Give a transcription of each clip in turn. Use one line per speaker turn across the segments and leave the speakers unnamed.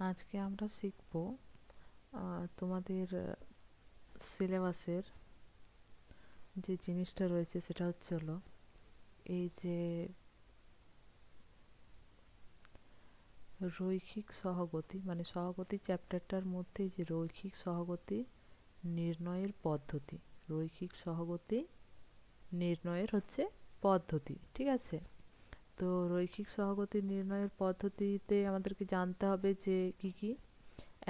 আজকে আমরা শিখব তোমাদের সিলেবাসের যে জিনিসটা রয়েছে সেটা হলো এই যে রৈখিক সহগতি, মানে সহগতি চ্যাপ্টারটার মধ্যে যে রৈখিক সহগতি নির্ণয়ের পদ্ধতি, রৈখিক সহগতি নির্ণয়ের পদ্ধতি, ঠিক আছে? তো রৈখিক সহগতি নির্ণয়ের পদ্ধতিতে আমাদেরকে জানতে হবে যে কি কি।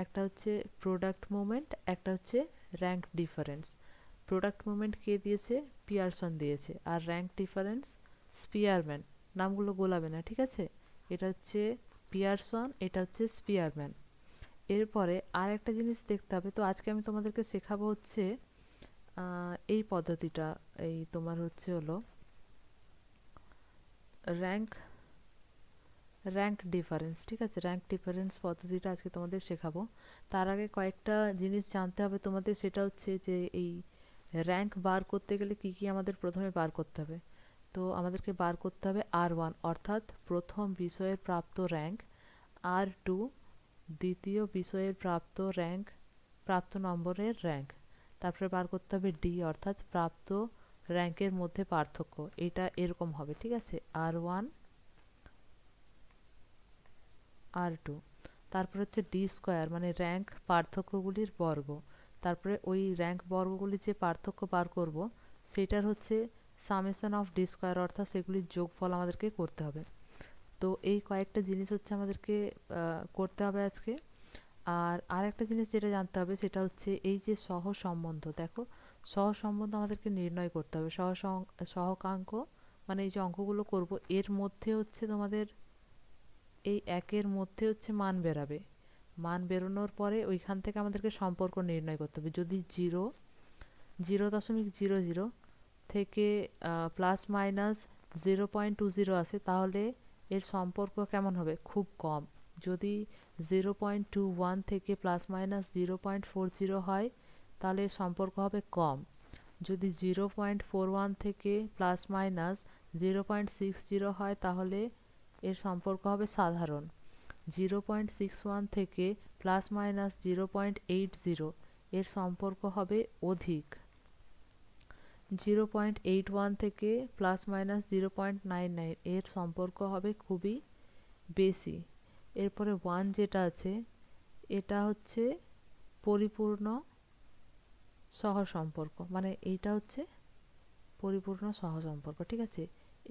একটা হচ্ছে প্রোডাক্ট মোমেন্ট, একটা হচ্ছে র্যাঙ্ক ডিফারেন্স। প্রোডাক্ট মুভমেন্ট কে দিয়েছে? পিয়ারসন দিয়েছে। আর র্যাঙ্ক ডিফারেন্স স্পিয়ারম্যান। নামগুলো গোলাবে না, ঠিক আছে? এটা হচ্ছে পিয়ারসন, এটা হচ্ছে স্পিয়ারম্যান। এরপরে আর একটা জিনিস দেখতে হবে। তো আজকে আমি তোমাদেরকে শেখাবো এই পদ্ধতিটা। এই তোমার হলো র্যাঙ্ক র্যাঙ্ক ডিফারেন্স, ঠিক আছে? র্যাঙ্ক ডিফারেন্স পদ্ধতিটা আজকে তোমাদের শেখাবো। তার আগে কয়েকটা জিনিস জানতে হবে তোমাদের। সেটা হচ্ছে যে এই র্যাঙ্ক বার করতে গেলে কি কি আমাদের প্রথমে বার করতে হবে। তো আমাদেরকে বার করতে হবে R1 অর্থাৎ প্রথম বিষয়ের প্রাপ্ত র্যাঙ্ক, R2 দ্বিতীয় বিষয়ের প্রাপ্ত নম্বরের র্যাঙ্ক। তারপরে বার করতে হবে D অর্থাৎ প্রাপ্ত র্যাঙ্কের মধ্যে পার্থক্য। এটা এরকম হবে, ঠিক আছে? R1 R2, তারপরে হচ্ছে ডি স্কোয়ার মানে র্যাঙ্ক পার্থক্যগুলির বর্গ। তারপরে ওই র্যাঙ্ক বর্গগুলির যে পার্থক্য বার করব সেটার সামেশন অফ ডি স্কোয়ার অর্থাৎ সেগুলির যোগফল আমাদেরকে করতে হবে। তো এই কয়েকটা জিনিস আমাদেরকে করতে হবে আজকে। আর আরেকটা জিনিস যেটা জানতে হবে সেটা হচ্ছে এই যে সহসম্বন্ধ, দেখো সহসম্বন্ধ আমাদেরকে নির্ণয় করতে হবে। সহকাঙ্ক মানে এই যে অঙ্কগুলো করব এর মধ্যে তোমাদের এই একের মধ্যে মান বেরাবে। মান বেরোনোর পরে ওইখান থেকে আমাদেরকে সম্পর্ক নির্ণয় করতে হবে। যদি 0.00 থেকে প্লাস মাইনাস 0.20 আসে তাহলে এর সম্পর্ক কেমন হবে? খুব কম। যদি 0.21 থেকে প্লাস মাইনাস 0.40 হয় তাহলে এর সম্পর্ক হবে কম। যদি 0.41 থেকে প্লাস মাইনাস 0.60 হয় তাহলে এর সম্পর্ক হবে সাধারণ। 0.61 থেকে প্লাস মাইনাস 0.80 এর সম্পর্ক হবে অধিক। 0.81 থেকে প্লাস মাইনাস 0.99 এর সম্পর্ক হবে খুবই বেশি। এরপরে 1 যেটা আছে এটা পরিপূর্ণ সহসম্পর্ক, মানে এইটা পরিপূর্ণ সহসম্পর্ক, ঠিক আছে?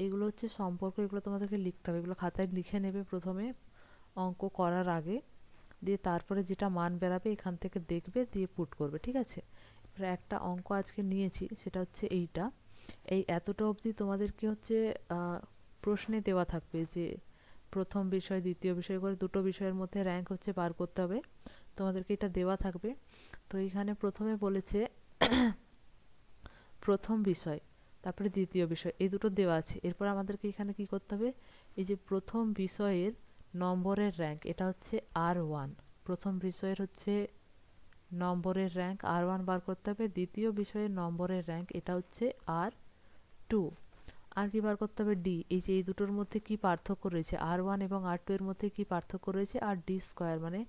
এগুলো সম্পর্ক, এগুলো তোমাদেরকে লিখতে হবে। এগুলো খাতায় লিখে নেবে প্রথমে অঙ্ক করার আগে, দিয়ে তারপরে যেটা মান বেরাবে এখান থেকে দেখবে, দিয়ে পুট করবে, ঠিক আছে? এবার একটা অঙ্ক আজকে নিয়েছি, সেটা এইটা। এই এতটা অবধি তোমাদেরকে প্রশ্নে দেওয়া থাকবে যে প্রথম বিষয় দ্বিতীয় বিষয় করে দুটো বিষয়ের মধ্যে র্যাঙ্ক বার করতে হবে। তোমাদেরকে এটা দেওয়া থাকবে। তো এখানে প্রথমে বলেছে প্রথম বিষয় তারপরে দ্বিতীয় বিষয়, এই দুটো দেওয়া আছে। এরপর আমাদেরকে এখানে কি করতে হবে? এই যে প্রথম বিষয়ের নম্বরের র্যাঙ্ক, এটা R1। প্রথম বিষয়ের নম্বরের র্যাঙ্ক R1 বার করতে হবে। দ্বিতীয় বিষয়ের নম্বরের র্যাঙ্ক এটা R2। আর কি বার করতে হবে? ডি। এই যে এই দুটোর মধ্যে কি পার্থক্য রয়েছে, R1 এবং R2 এর মধ্যে কি পার্থক্য রয়েছে, আর ডি স্কোয়ার মানে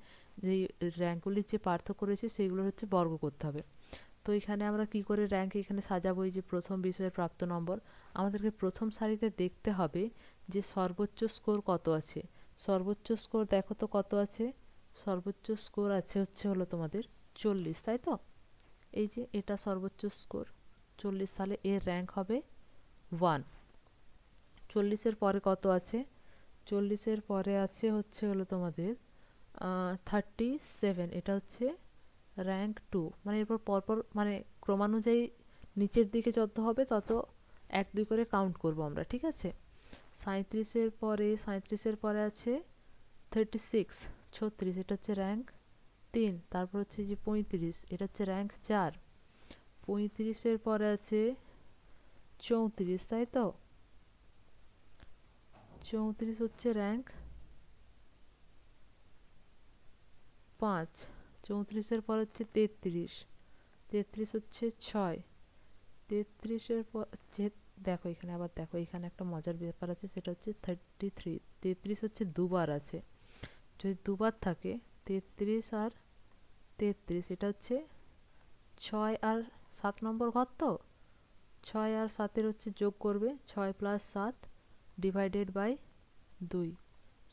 যে র্যাঙ্কগুলির যে পার্থক্য রয়েছে সেগুলোর বর্গ করতে হবে। তো এখানে আমরা কি করে র্যাঙ্ক এখানে সাজাবো? এই যে প্রথম বিষয়ের প্রাপ্ত নম্বর, আমাদেরকে প্রথম সারিতে দেখতে হবে যে সর্বোচ্চ স্কোর কত আছে। সর্বোচ্চ স্কোর দেখো তো কত আছে। সর্বোচ্চ স্কোর আছে তোমাদের 40, তাই তো? এই যে এটা সর্বোচ্চ স্কোর 40, তাহলে এর র্যাঙ্ক হবে 1। 40-এর পরে কত আছে? 40-এর পরে আছে তোমাদের 37, এটা র্যাঙ্ক 2। মানে এরপর পরপর মানে ক্রমানুযায়ী নিচের দিকে যত হবে তত 1-2 করে কাউন্ট করব আমরা, ঠিক আছে? 37-এর পরে আছে 36, 36, এটা র্যাঙ্ক 3। তারপর যে 35, এটা র্যাঙ্ক 4। 35-এর পরে আছে 34, তাই তো? 34 র্যাঙ্ক 5। 34-এর পর 33, 33 6। 33-এর পর দেখো এখানে, আবার দেখো এখানে একটা মজার ব্যাপার আছে, সেটা 33। 33 দুবার আছে। যদি দুবার থাকে 33 আর 33, এটা হচ্ছে 6 আর 7 নম্বর ঘর, তো 6 আর 7-এর হচ্ছে যোগ করবে, 6 + 7 ডিভাইডেড বাই 2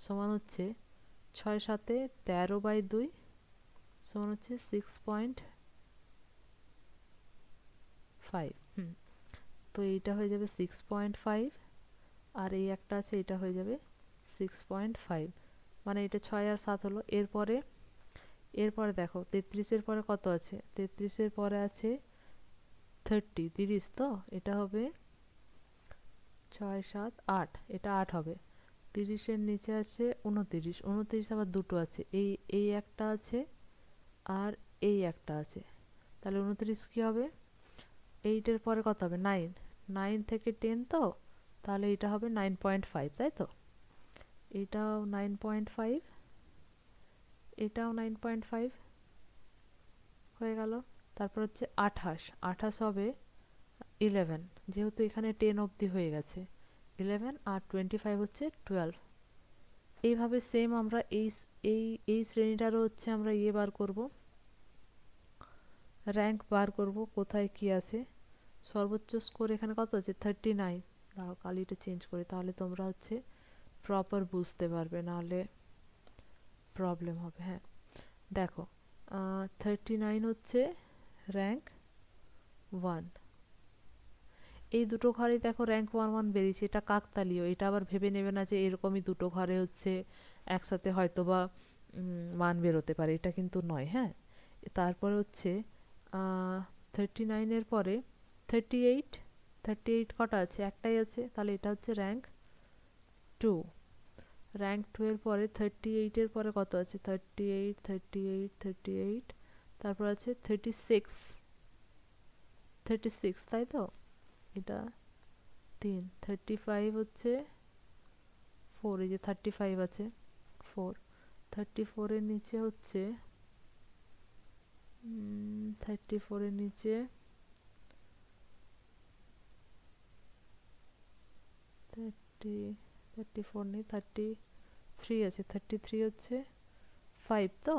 সমান হচ্ছে 6 7-এ 13/2 সমান হচ্ছে 6.5। তো এইটা হয়ে যাবে 6.5, আর এই একটা আছে এটা হয়ে যাবে 6.5, মানে এটা 6 আর 7 হলো। এরপরে দেখো 33-এর পরে কত আছে, 33-এর পরে আছে 30, তো এটা হবে 6 7 8, এটা 8 হবে। 30-এর নিচে আছে 29, 29 আবার দুটো আছে, এই একটা আছে আর এই একটা আছে, তাহলে 29 কি হবে, 8-এর পরে কত হবে 9, 9 থেকে 10, তো তাহলে এটা হবে 9.5, তাই তো, এটাও 9.5, এটাও 9.5 হয়ে গেল। তারপর হচ্ছে 28, 28 হবে 11, যেহেতু এখানে 10 অবধি হয়ে গেছে 11, আর 25 হচ্ছে 12। এইভাবে সেম আমরা এই শ্রেণীটারও হচ্ছে আমরা বার করব, র্যাঙ্ক বার করব কোথায় কি আছে। সর্বোচ্চ স্কোর এখানে কত আছে 39, দাঁড়াও কালিটা চেঞ্জ করি, তাহলে তোমরা হচ্ছে প্রপার বুঝতে পারবে, নাহলে প্রবলেম হবে। হ্যাঁ দেখো 39 হচ্ছে র্যাঙ্ক 1, এই দুটো ঘরে দেখো র্যাঙ্ক 1 বেরিয়েছে, এটা কাকতালীয়, এটা আবার ভেবে নেবে না যে এরকমই দুটো ঘরে হচ্ছে একসাথে হয়তো বা মান বেরোতে পারে, এটা কিন্তু নয়। হ্যাঁ তারপরে হচ্ছে 39-এর পরে 38, 38 কটা আছে, একটাই আছে, তাহলে এটা হচ্ছে র্যাঙ্ক 2। র্যাঙ্ক 2-এর পরে 38-এর পরে কত আছে, 38 38 38, তারপর আছে 36, 36 তাই তো, এটা 3, 35 হচ্ছে 4, এই যে 35 আছে 4, 34-এর নিচে হচ্ছে 34-এর নিচে 34 নেই, 33 আছে, 33 হচ্ছে 5, তো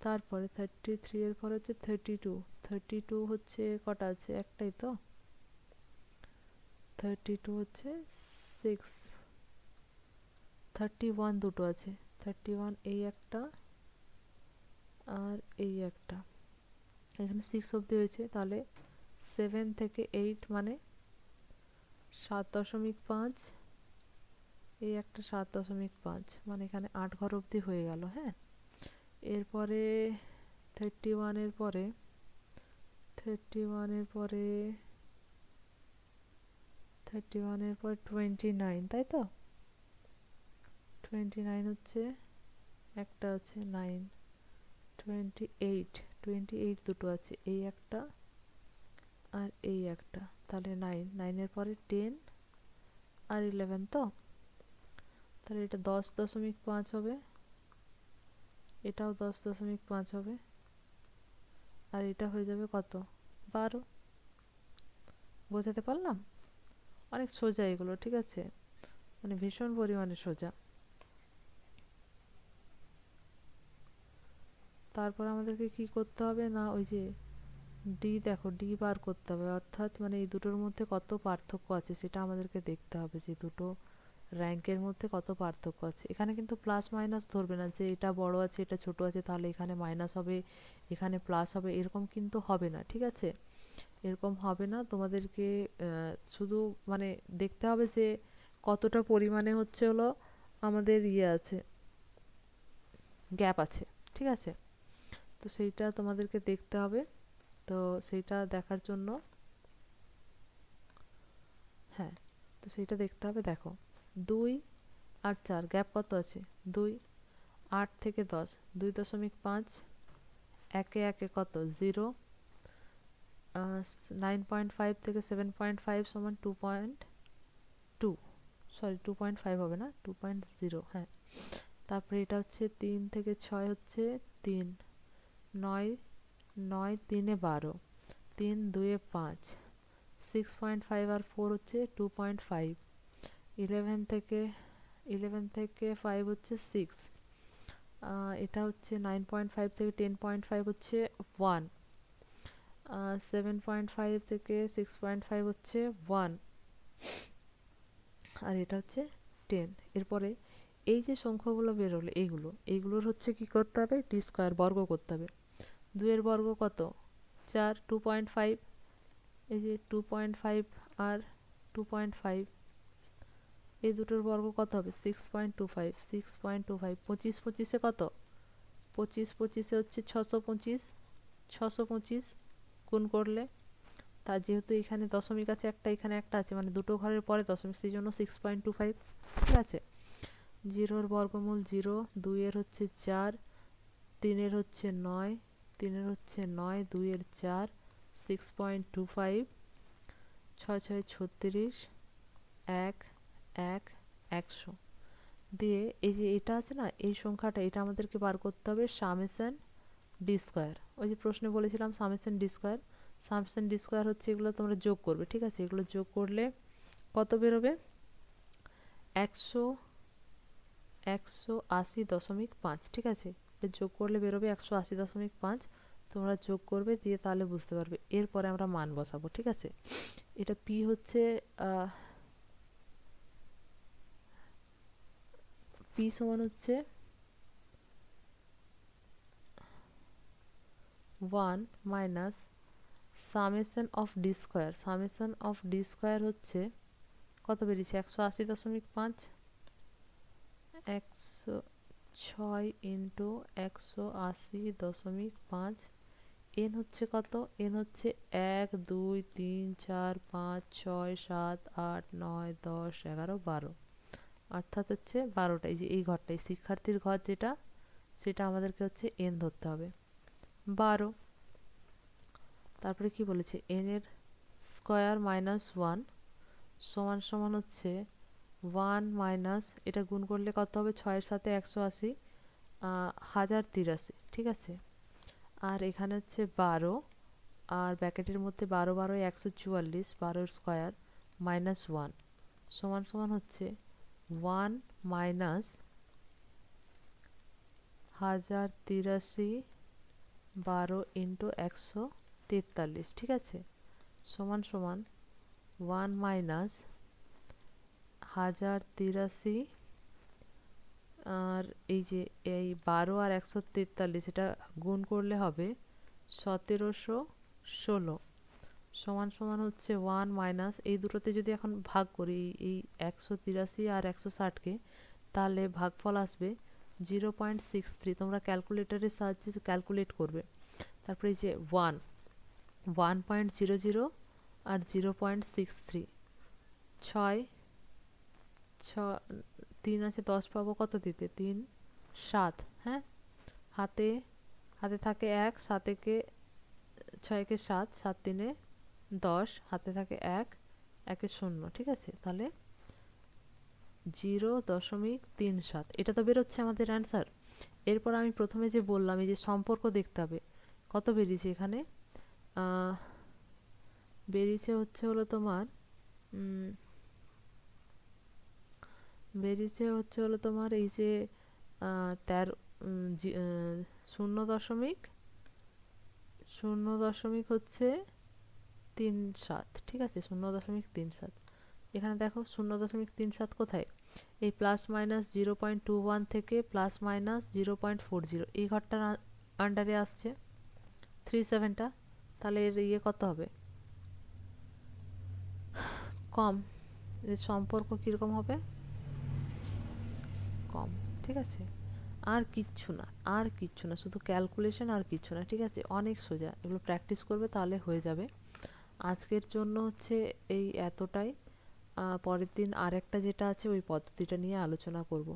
তারপরে 33-এর পরে হচ্ছে 32, 32 হচ্ছে কটা আছে, একটাই, তো 32 হচ্ছে 6, 31 দুটো আছে, 31 এই একটা আর এই একটা, এখানে 6 অবধি হয়েছে, তাহলে 7 থেকে 8 মানে 7.5, এই একটা 7.5, মানে এখানে 8 ঘর অবধি হয়ে গেল। হ্যাঁ এরপরে 31-এর পরে 31-এর পরে 31-এর পরে 29, তাই তো, 29 হচ্ছে একটা আছে 9, 28, 28 দুটো আছে, এই একটা আর এই একটা, তাহলে 9, 9-এর পরে 10 আর 11, তো তাহলে এটা 10.5 হবে, এটাও 10.5 হবে, আর এটা হয়ে যাবে কত 12। বোঝাতে পারলাম, অনেক সোজা এগুলো, ঠিক আছে, মানে ভীষণ পরিমাণে সোজা। তারপর আমাদেরকে কি করতে হবে না, ওই যে ডি, দেখো ডি বার করতে হবে, অর্থাৎ মানে এই দুটোর মধ্যে কত পার্থক্য আছে সেটা আমাদেরকে দেখতে হবে, যে দুটো র্যাঙ্কের মধ্যে কত পার্থক্য আছে। এখানে কিন্তু প্লাস মাইনাস ধরবে না, যে এটা বড় আছে এটা ছোট আছে তাহলে এখানে মাইনাস হবে এখানে প্লাস হবে, এরকম কিন্তু হবে না, ঠিক আছে, এরকম হবে না। তোমাদেরকে শুধু মানে দেখতে হবে যে কতটা পরিমাণে হচ্ছে হলো আমাদের আছে, গ্যাপ আছে, ঠিক আছে, তো সেইটা তোমাদেরকে দেখতে হবে। তো সেইটা দেখার জন্য হ্যাঁ, তো সেইটা দেখতে হবে। দেখো 2 আর 4 গ্যাপ কত আছে 2, 8 থেকে 10 2.5, একে একে কত 0, 9.5 থেকে 7.5 সমান 2.2, সরি 2.5 হবে না 2.0। হ্যাঁ তারপরে এটা হচ্ছে 3 থেকে 6 হচ্ছে 3, 9, 9 3-এ 12, 3 2-এ 5, 6.5 আর 4 হচ্ছে 2.5, 11 থেকে 5 হচ্ছে 6, এটা হচ্ছে 9.5 থেকে 10.5 হচ্ছে 1, 7.5 থেকে 6.5 হচ্ছে 1, আর এটা হচ্ছে 10। এরপরে এই যে সংখ্যাগুলো বেরোলো এইগুলোর হচ্ছে কি করতে হবে, টি স্কোয়ার বর্গ করতে হবে। 2 এর বর্গ কত, 4, 2.5, এই যে 2.5 আর 2.5, এই দুটোর বর্গ কত হবে, 6.25, 6.25, 25 25-এ কত, 25 25-এ হচ্ছে 625, 625 গুণ করলে, তার যেহেতু এখানে দশমিক আছে একটা, এখানে একটা আছে, মানে দুটো ঘরের পরে দশমিক, সেই জন্য 6.25, ঠিক আছে। 0-এর বর্গমূল 0, 2-এর হচ্ছে 4, 3-এর হচ্ছে 9, 3-এর হচ্ছে 9, 2-এর 4, 6.25, 6 6 36, 1 1 100 দিয়ে এই যে এটা আছে না, এই সংখ্যাটা, এটা আমাদেরকে বার করতে হবে সামেশন ডি স্কোয়ার। ওই যে প্রশ্নে বলেছিলাম summation D square, summation D square হচ্ছে এগুলো তোমরা যোগ করবে, ঠিক আছে। এগুলো যোগ করলে কত বেরোবে, 180.5, ঠিক আছে। এটা যোগ করলে বেরোবে 180.5, তোমরা যোগ করবে, দিয়ে তাহলে বুঝতে পারবে। এরপরে আমরা মান বসাবো, ঠিক আছে। এটা পি হচ্ছে পি সমান হচ্ছে 1 minus summation of D square, summation of D square হচ্ছে কত বেরিয়েছে, 180.5, 106 ইন্টু 180.5, এন হচ্ছে কত, এন হচ্ছে 1 2 3 4 5 6 7 8 9 10 11 12, অর্থাৎ হচ্ছে 12টা। এই যে এই ঘরটাই শিক্ষার্থীর ঘর যেটা, সেটা আমাদেরকে হচ্ছে এন ধরতে হবে 12। তারপরে কি বলেছে, এন এর স্কোয়ার মাইনাস 1 সমান সমান হচ্ছে 1 মাইনাস, এটা গুণ করলে কত হবে, 6-এর সাথে 180, 1083, ঠিক আছে। আর এখানে হচ্ছে 12, আর ব্র্যাকেটের মধ্যে 12 12 144, 12-এর স্কোয়ার মাইনাস 1 সমান সমান হচ্ছে 1 মাইনাস 1083, 12 ইন্টু 143, ঠিক আছে, সমান সমান 1 মাইনাস 1083, আর এই যে এই 12 আর 143, এটা গুণ করলে হবে 1716, সমান সমান হচ্ছে 1 মাইনাস, এই দুটোতে যদি এখন ভাগ করি এই 183 আর 160-কে, তাহলে ভাগফল আসবে 0.63। তোমরা ক্যালকুলেটরের সাহায্যে ক্যালকুলেট করবে। তারপরে এই যে 1.00 আর 0.63, 6 3 আছে 10 পাবো কত দিতে, 3 7, হ্যাঁ, হাতে হাতে থাকে 1, 7 একে 6 একে 7, 7 3-এ 10, হাতে থাকে 1, 1 0, ঠিক আছে। তাহলে 0.37, এটা তো বেরোচ্ছে আমাদের অ্যান্সার। এরপর আমি প্রথমে যে বললাম এই যে সম্পর্ক দেখতে হবে, কত বেরিয়েছে এখানে, বেরিয়েছে হচ্ছে হলো তোমার বেরিয়েছে হচ্ছে হলো তোমার এই যে 13, 0.0 হচ্ছে 37, ঠিক আছে, 0.37। এখানে দেখো 0.37 কোথায়, এই প্লাস মাইনাস 0.21 থেকে প্লাস মাইনাস 0.40, এই ঘরটার আন্ডারে আসছে 37টা, তাহলে এর ইয়ে কত হবে, কম। এর সম্পর্ক কীরকম হবে, কম, ঠিক আছে। আর কিচ্ছু না, আর কিচ্ছু না, শুধু ক্যালকুলেশন, আর কিচ্ছু না, ঠিক আছে। অনেক সোজা, এগুলো প্র্যাকটিস করবে তাহলে হয়ে যাবে। আজকের জন্য হচ্ছে এই এতটাই। পরের দিন আরেকটা যেটা আছে ওই পদ্ধতিটা নিয়ে আলোচনা করব।